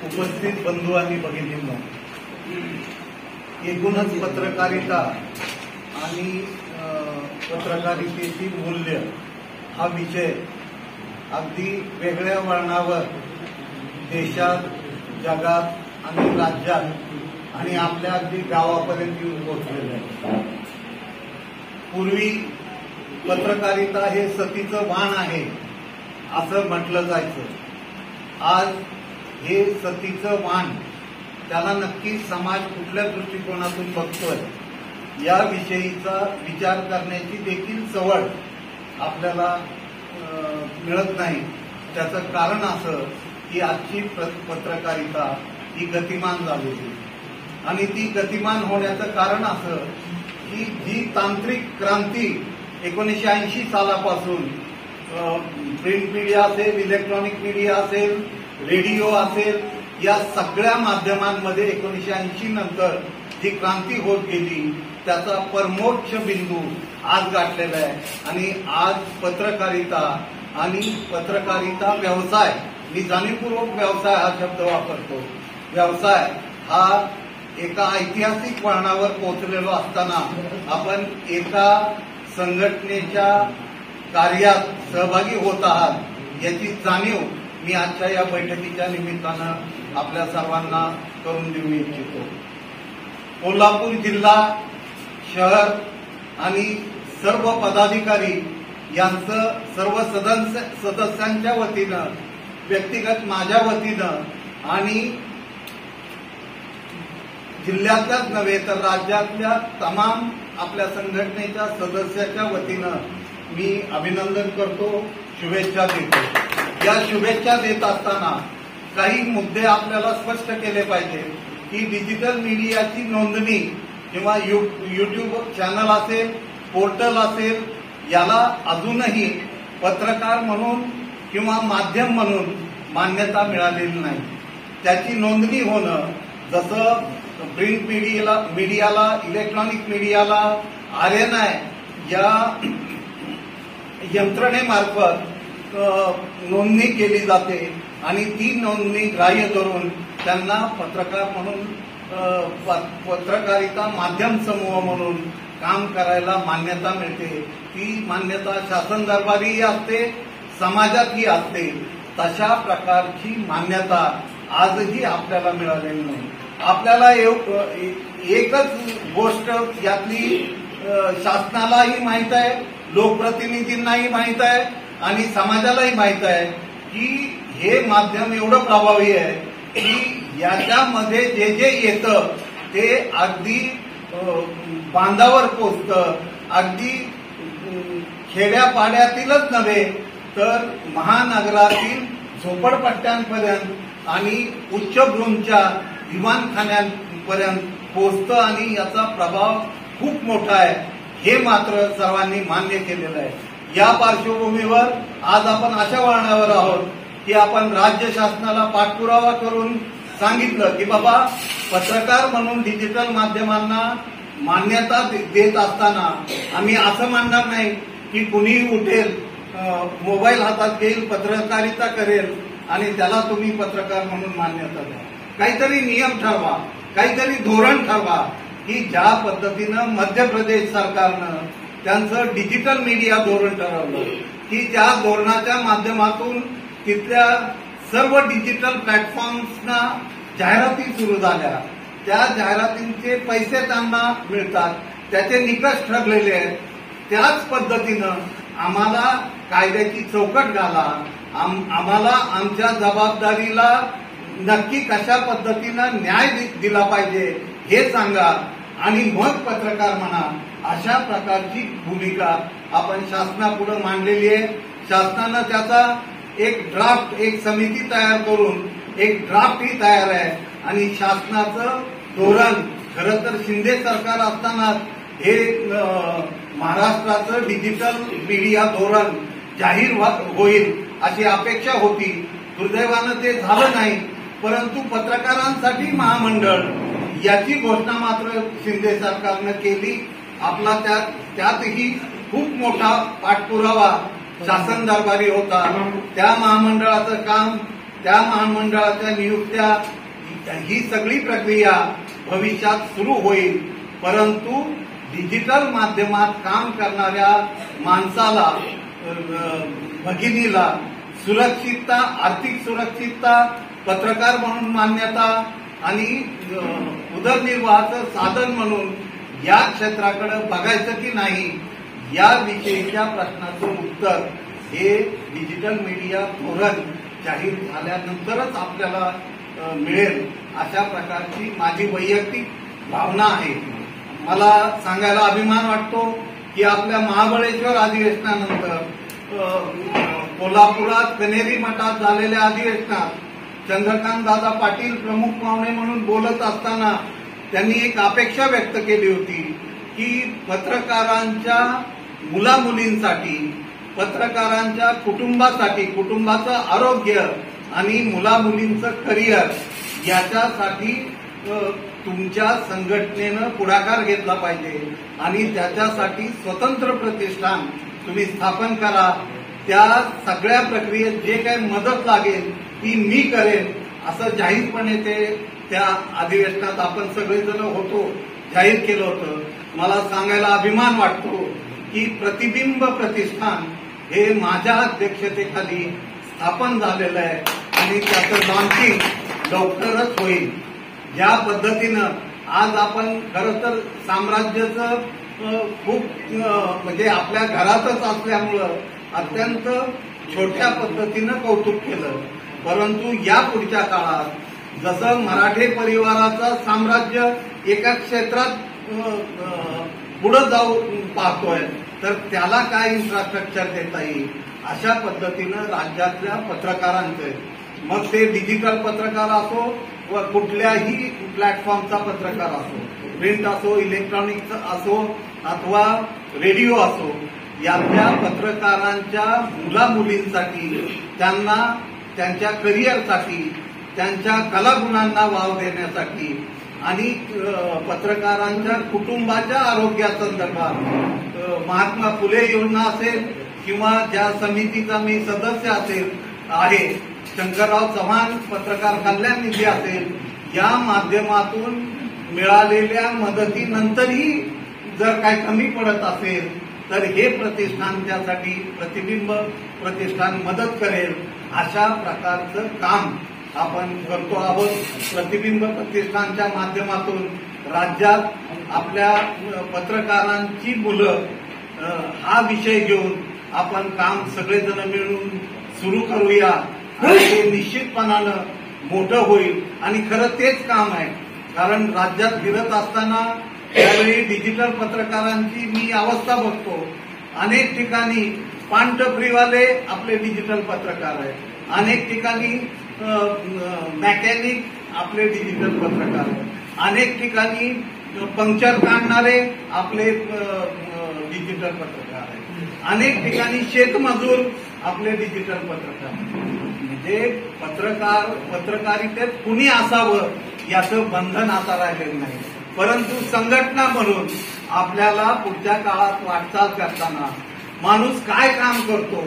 उपस्थित बंधू आणि भगिनींनो, एकूणच पत्रकारिता आणि पत्रकारितेची मूल्य हा विषय अगदी वेगळ्या वळणावर देशात, जगात आणि राज्यात आणि आपल्या अगदी गावापर्यंत येऊन पोहोचलेला आहे. पूर्वी पत्रकारिता हे सतीचं वाण आहे असं म्हटलं जायचं. आज हे सतीचं वाण, त्याला नक्की समाज कुठल्या दृष्टिकोनातून बघतोय याविषयीचा विचार करण्याची देखील सवड आपल्याला मिळत नाही. त्याचं कारण असं की आजची पत्रकारिता ही गतिमान झालेली आणि ती गतिमान होण्याचं कारण असं की जी तांत्रिक क्रांती 1980 सालापासून प्रिंट मीडिया असेल, इलेक्ट्रॉनिक मीडिया असेल, रेडिओ असेल, या सगळ्या माध्यमांमध्ये 1980 नंतर जी क्रांती होत गेली त्याचा परमोच्च बिंदू आज गाठलेला आहे. आणि आज पत्रकारिता आणि पत्रकारिता व्यवसाय, मी जाणीवपूर्वक व्यवसाय हा शब्द वापरतो, व्यवसाय हा एका ऐतिहासिक वळणावर पोहोचलेलो असताना आपण एका संघटनेच्या कार्यात सहभागी होत आहात याची जाणीव मी आजच्या या बैठकीच्या निमित्तानं आपल्या सर्वांना करून देऊ इच्छितो. कोल्हापूर जिल्हा, शहर आणि सर्व पदाधिकारी यांचं सर्व सदस्यांच्या वतीनं, व्यक्तिगत माझ्या वतीनं आणि जिल्ह्यातल्याच नव्हे तर राज्यातल्या तमाम आपल्या संघटनेच्या सदस्याच्या वतीनं मी अभिनंदन करतो, शुभेच्छा देतो. या शुभेच्छा देत असताना काही मुद्दे आपल्याला स्पष्ट केले पाहिजे की डिजिटल मीडियाची नोंदणी किंवा युट्यूब चॅनल असेल, पोर्टल असेल, याला अजूनही पत्रकार म्हणून किंवा माध्यम म्हणून मान्यता मिळालेली नाही. त्याची नोंदणी होणं जसं प्रिंट मीडियाला, इलेक्ट्रॉनिक मीडियाला RNI या यंत्रणेमार्फत नोंदणी केली जाते आणि ती नोंदणी ग्राह्य धरून त्यांना पत्रकार म्हणून, पत्रकारिता माध्यम समूह म्हणून काम करायला मान्यता मिळते. ती मान्यता शासन दरबारीही असते, समाजातही असते. तशा प्रकारची मान्यता आजही आपल्याला मिळालेली नाही. आपल्याला एकच गोष्ट यातली शासनालाही माहीत आहे, लोकप्रतिनिधींनाही माहीत आहे आणि समाजालाही माहीत आहे की हे माध्यम एवढं प्रभावी आहे की याच्यामध्ये जे जे येतं ते अगदी बांधावर पोचतं. अगदी खेड्यापाड्यातीलच नव्हे तर महानगरातील झोपडपट्ट्यांपर्यंत आणि उच्चभ्रूंच्या दिवाणखान्यांपर्यंत पोचतं आणि याचा प्रभाव खूप मोठा आहे, हे मात्र सर्वांनी मान्य केलेलं आहे. या पार्श्वभूमीवर आज आपण अशा वळणावर आहोत की आपण राज्य शासनाला पाठपुरावा करून सांगितलं की बाबा, पत्रकार म्हणून डिजिटल माध्यमांना मान्यता देत असताना आम्ही असं मानणार नाही की कुणीही उठेल, मोबाईल हातात घेईल, पत्रकारिता करेल आणि त्याला तुम्ही पत्रकार म्हणून मान्यता द्या. काहीतरी नियम ठरवा, काहीतरी धोरण ठरवा की ज्या पद्धतीनं मध्य प्रदेश सरकारनं त्यांचं डिजिटल मीडिया धोरण ठरवलं की ज्या धोरणाच्या माध्यमातून तिथल्या सर्व डिजिटल प्लॅटफॉर्म्सना जाहिराती सुरू झाल्या, त्या जाहिरातींचे पैसे त्यांना मिळतात, त्याचे निकष ठरलेले आहेत. त्याच पद्धतीनं आम्हाला कायद्याची चौकट घाला, आम्हाला आमच्या जबाबदारीला नक्की कशा पद्धतीनं न्याय दिला पाहिजे हे सांगा आणि मग पत्रकार म्हणा. अशा प्रकारची भूमिका आपण शासनापुढे मांडलेली आहे. शासनानं त्याचा एक ड्राफ्ट, एक समिती तयार करून एक ड्राफ्टही तयार आहे आणि शासनाचं धोरण, खरं तर शिंदे सरकार असताना हे महाराष्ट्राचं डिजिटल मीडिया धोरण जाहीर होईल अशी अपेक्षा होती. दुर्दैवानं ते झालं नाही. परंतु पत्रकारांसाठी महामंडळ याची घोषणा मात्र शिंदे सरकारनं केली. आपला त्यातही खूप मोठा पाठपुरावा शासन दरबारी होता. त्या महामंडळाचं काम त्या महामंडळाच्या नियुक्त्या ही सगळी प्रक्रिया भविष्यात सुरू होईल. परंतु डिजिटल माध्यमात काम करणाऱ्या माणसाला, भगिनीला सुरक्षितता, आर्थिक सुरक्षितता, पत्रकार म्हणून मान्यता आणि उदरनिर्वाहाचं साधन म्हणून या क्षेत्राकडे बघायचं की नाही, याविषयीच्या प्रश्नाचं उत्तर हे डिजिटल मीडिया धोरण जाहीर झाल्यानंतरच आपल्याला मिळेल, अशा प्रकारची माझी वैयक्तिक भावना आहे. मला सांगायला अभिमान वाटतो की आपल्या महाबळेश्वर अधिवेशनानंतर कोल्हापुरात कनेरी मठात झालेल्या अधिवेशनात चंद्रकांत दादा पाटील प्रमुख पाहुणे म्हणून बोलत असताना त्यांनी एक अपेक्षा व्यक्त केली होती की पत्रकारांच्या मुलामुलींसाठी, पत्रकारांच्या कुटुंबासाठी, कुटुंबाचं आरोग्य आणि मुलामुलींचं करिअर याच्यासाठी तुमच्या संघटनेनं पुढाकार घेतला पाहिजे आणि त्याच्यासाठी स्वतंत्र प्रतिष्ठान तुम्ही स्थापन करा. त्या सगळ्या प्रक्रियेत जे काही मदत लागेल ती मी करेन असं जाहीरपणे ते त्या अधिवेशनात आपण सगळेजण होतो जाहीर केलं होतं. मला सांगायला अभिमान वाटतो की प्रतिबिंब प्रतिष्ठान हे माझ्या अध्यक्षतेखाली स्थापन झालेलं आहे आणि त्याचं लॉन्चिंग लवकरच होईल. ज्या पद्धतीनं आज आपण खरं तर साम्राज्याचं खूप म्हणजे आपल्या घरातच असल्यामुळं अत्यंत छोट्या पद्धतीनं कौतुक केलं, परंतु या पुढच्या काळात जसं मराठे परिवाराचं साम्राज्य एका क्षेत्रात पुढे जाऊ पाहतोय, तर त्याला काय इन्फ्रास्ट्रक्चर देता येईल अशा पद्धतीनं राज्यातल्या पत्रकारांचे, मग ते डिजिटल पत्रकार असो व कुठल्याही प्लॅटफॉर्मचा पत्रकार असो, प्रिंट असो, इलेक्ट्रॉनिक असो अथवा रेडिओ असो, यातल्या पत्रकारांच्या मुलामुलींसाठी, त्यांना त्यांच्या करिअरसाठी, त्यांच्या कलागुणांना वाव देण्यासाठी आणि पत्रकारांच्या कुटुंबाच्या आरोग्यासंदर्भात महात्मा फुले योजना असेल किंवा ज्या समितीचा मी सदस्य आहे शंकरराव चव्हाण पत्रकार कल्याण निधी असेल, या माध्यमातून मिळालेल्या मदतीनंतरही जर काही कमी पडत असेल तर हे प्रतिष्ठान त्यासाठी प्रतिबिंब प्रतिष्ठान मदत करेल. अशा प्रकारचं काम आपण करतो आहोत. प्रतिबिंब प्रतिष्ठानच्या माध्यमातून राज्यात आपल्या पत्रकारांची मुलं हा विषय घेऊन आपण काम सगळेजण मिळून सुरू करूया आणि ते निश्चितपणानं मोठं होईल. आणि खरं तेच काम आहे, कारण राज्यात फिरत असताना त्यावेळी डिजिटल पत्रकारांची मी अवस्था बघतो. अनेक ठिकाणी पानटपरीवाले आपले डिजिटल पत्रकार आहेत, अनेक ठिकाणी मेकॅनिक आपले डिजिटल पत्रकार आहेत, अनेक ठिकाणी पंक्चर काढणारे आपले डिजिटल पत्रकार आहेत, अनेक ठिकाणी शेतमजूर आपले डिजिटल पत्रकार. म्हणजे पत्रकारितेत कुणी असावं याचं बंधन आता राहिलेलं नाही. परंतु संघटना म्हणून आपल्याला पुढच्या काळात वाटचाल करताना माणूस काय काम करतो,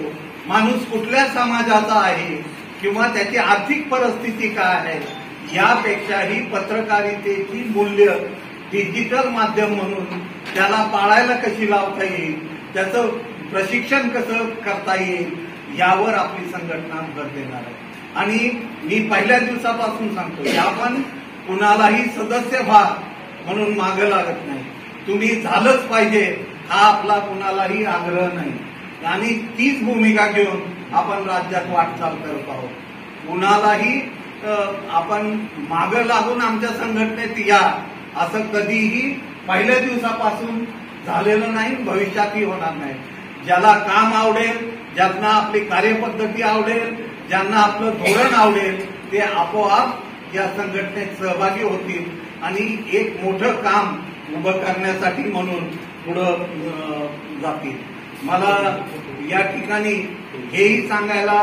माणूस कुठल्या समाजाचा आहे किंवा त्याची आर्थिक परिस्थिती काय आहे, यापेक्षाही पत्रकारितेची मूल्य डिजिटल माध्यम म्हणून त्याला पाळायला कशी लावता येईल, त्याचं प्रशिक्षण कसं करता येईल, यावर आपली संघटना भर देणार आहे. आणि मी पहिल्या दिवसापासून सांगतो की आपण कुणालाही सदस्य व्हा म्हणून मागं लागत नाही, तुम्ही झालंच पाहिजे हा आपला कुणालाही आग्रह नाही. आणि तीच भूमिका घेऊन आपण राज्यात वाटचाल करत आहोत. कुणालाही आपण मागं लागून आमच्या संघटनेत या असं कधीही पहिल्या दिवसापासून झालेलं नाही, भविष्यातही होणार नाही. ज्याला काम आवडेल, ज्यांना आपली कार्यपद्धती आवडेल, ज्यांना आपलं धोरण आवडेल, ते आपोआप या संघटनेत सहभागी होतील आणि एक मोठं काम उभं करण्यासाठी म्हणून पुढं जातील. मला या ठिकाणी हेही सांगायला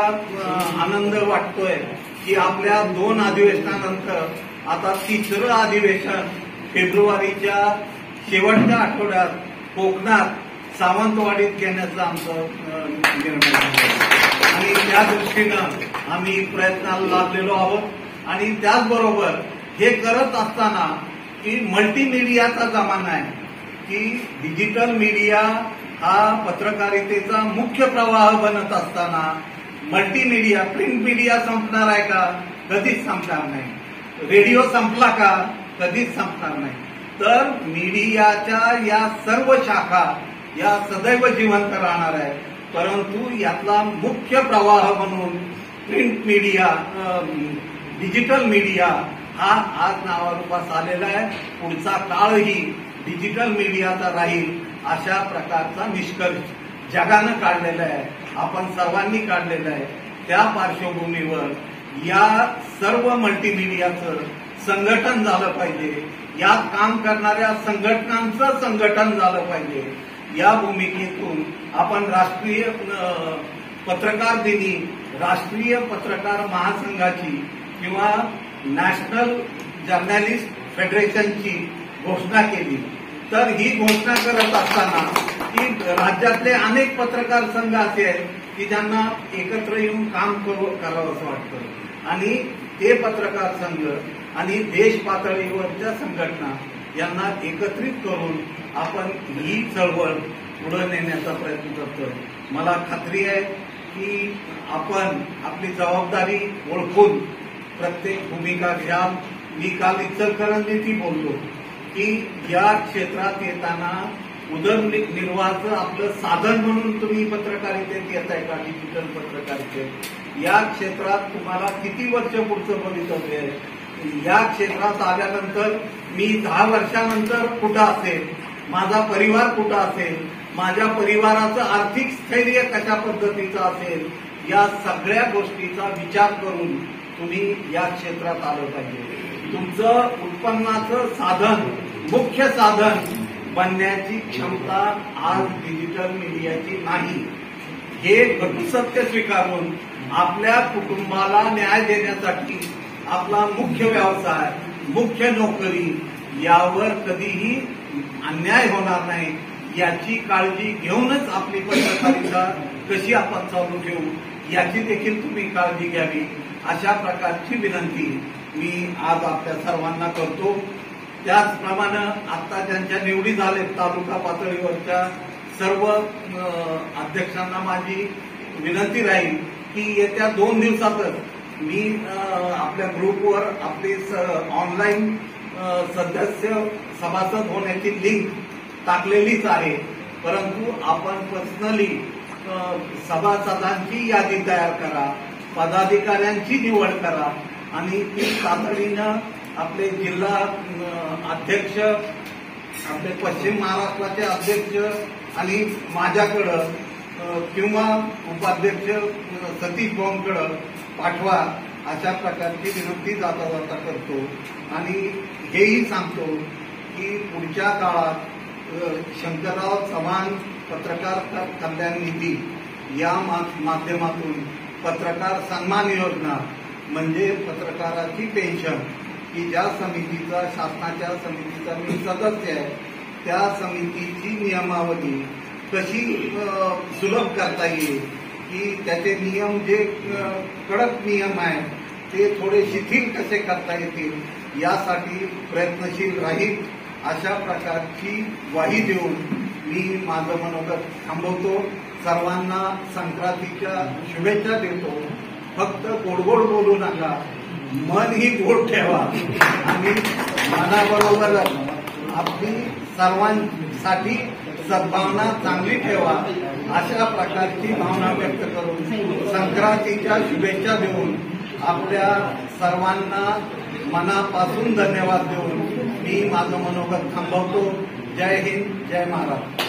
आनंद वाटतोय की आपल्या 2 अधिवेशनानंतर आता 3रं अधिवेशन फेब्रुवारीच्या शेवटच्या आठवड्यात कोकणात सावंतवाडीत घेण्याचं आमचं निर्णय आहे. आणि त्या दृष्टीनं आम्ही प्रयत्नाला लागलेलो आहोत। आणि त्याचबरोबर हे करत असताना की मल्टीमीडियाचा जमाना आहे, की डिजिटल मीडिया हा पत्रकारितेचा मुख्य प्रवाह बनत असताना मल्टीमीडिया, प्रिंट मीडिया संपणार आहे का? कधीच संपणार नाही। रेडिओ संपला का? कधीच संपणार नाही। तर मीडियाच्या या सर्व शाखा या सदैव जिवंत राहणार आहे, परंतु यातला मुख्य प्रवाह म्हणून प्रिंट मीडिया, डिजिटल मीडिया हा आज नावारूपास आलेला आहे। पुढचा काळही डिजिटल मीडियाचा राहील अशा प्रकारचा निष्कर्ष जगानं काढलेला आहे, आपण सर्वांनी काढलेला आहे। त्या पार्श्वभूमीवर या सर्व मल्टीमीडियाचं संघटन झालं पाहिजे, यात काम करणाऱ्या संघटनांचं संघटन झालं पाहिजे। या भूमिकेतून आपण राष्ट्रीय पत्रकार दिनी राष्ट्रीय पत्रकार महासंघाची किंवा नॅशनल जर्नलिस्ट फेडरेशनची घोषणा केली। तर ही घोषणा करत असताना की राज्यातले अनेक पत्रकार संघ असे आहेत की ज्यांना एकत्र येऊन काम करावं असं वाटतं, आणि ते पत्रकार संघ आणि देश पातळीवरच्या संघटना यांना एकत्रित करून आपण ही चळवळ पुढे नेण्याचा प्रयत्न करतोय। मला खात्री आहे की आपण आपली जबाबदारी ओळखून प्रत्येक भूमिका घ्याल। मी काल इचलकरंजीत बोललो की या क्षेत्रात येताना उदरनिर्वाहाचं आपलं साधन म्हणून तुम्ही पत्रकारितेत येत आहे का? डिजिटल पत्रकारितेत या क्षेत्रात तुम्हाला किती वर्ष पुढचं भवितव्य आहे? या क्षेत्रात आल्यानंतर मी 10 वर्षानंतर कुठं असेल, माझा परिवार कुठं असेल, माझ्या परिवाराचं आर्थिक स्थैर्य कशा पद्धतीचं असेल, या सगळ्या गोष्टीचा विचार करून तुम्ही या क्षेत्रात आलं पाहिजे। तुमचं उत्पन्नाचं साधन, मुख्य साधन बनण्याची क्षमता आज डिजिटल मीडियाची नाही, हे सत्य स्वीकारून आपल्या कुटुंबाला न्याय देण्यासाठी आपला मुख्य व्यवसाय, मुख्य नोकरी यावर कधीही अन्याय होणार नाही याची काळजी घेऊनच आपली पत्रकारिता कशी आपण चालू ठेवू याची देखील तुम्ही काळजी घ्यावी, अशा प्रकारची विनंती मी आज आपल्या सर्वांना करतो। त्याचप्रमाणे आता ज्यांच्या निवडी झालेत तालुका पातळीवरच्या सर्व अध्यक्षांना माझी विनंती राहील की येत्या 2 दिवसातच मी आपल्या ग्रुपवर आपली ऑनलाईन सदस्य सभासद होण्याची लिंक टाकलेलीच आहे, परंतु आपण पर्सनली सभासदांची यादी तयार करा, पदाधिकाऱ्यांची निवड करा आणि ती तातडीनं आपले जिल्हा अध्यक्ष, आपले पश्चिम महाराष्ट्राचे अध्यक्ष आणि माझ्याकडं किंवा उपाध्यक्ष सतीश भाऊंकडं पाठवा, अशा प्रकारची विनंती जाता जाता करतो। आणि हेही सांगतो की पुढच्या काळात शंकरराव चव्हाण पत्रकार कल्याण निधी या माध्यमातून पत्रकार सन्मान योजना म्हणजे पत्रकाराची पेन्शन, की ज्या समितीचा, शासनाच्या समितीचा मी सदस्य आहे, त्या समितीची नियमावली कशी सुलभ करता येईल, की त्याचे नियम जे कडक नियम आहेत ते थोडे शिथिल कसे करता येतील यासाठी प्रयत्नशील राहील, अशा प्रकारची ग्वाही देऊन मी माझं मनोगत थांबवतो। सर्वांना संक्रांतीच्या शुभेच्छा देतो। फक्त गोडगोड बोलू नका, मन ही गोड ठेवा आणि मनाबरोबर आपली सर्वांसाठी सद्भावना चांगली ठेवा, अशा प्रकारची भावना व्यक्त करून संक्रांतीच्या शुभेच्छा देऊन आपल्या सर्वांना मनापासून धन्यवाद देऊन मी माझं मनोगत थांबवतो। जय हिंद, जय महाराष्ट्र।